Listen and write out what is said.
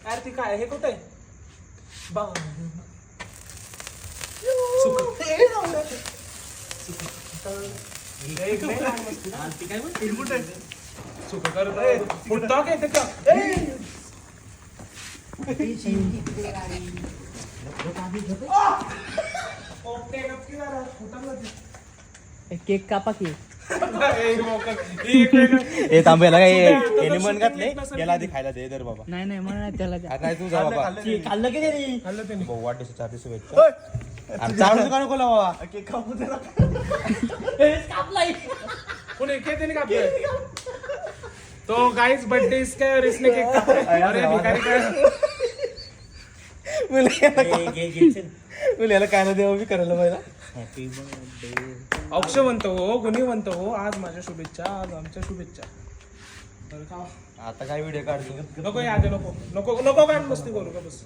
यार ती काय हे कुठे सुख करत फुटतो काय केक कापा की हे थांबायला काय याने मन घातले याला आधी खायला दे दर बाबा. नाही नाही म्हणा त्याला द्या. नाही तू जा बाबा. खाल्लं की नाही खाल्लं त्याने भाऊ वाढदिवसाच्या हार्दिक शुभेच्छा. चालू का नको बाबा. कापलाय कोणी केक त्याने कापलं तो गाइस बर्थडे इसका और इसने केक कापा अरे भिकारी काय मुलं याला काय ना देवा मी करायला पाहिजे. हॅपी बर्थडे अक्ष म्हणतो हो गुन्हे म्हणतो हो आज माझ्या शुभेच्छा आज आमच्या शुभेच्छा बरं का आता काय व्हिडिओ काढतो नको याद नको नको नको काय मस्ती करू का बस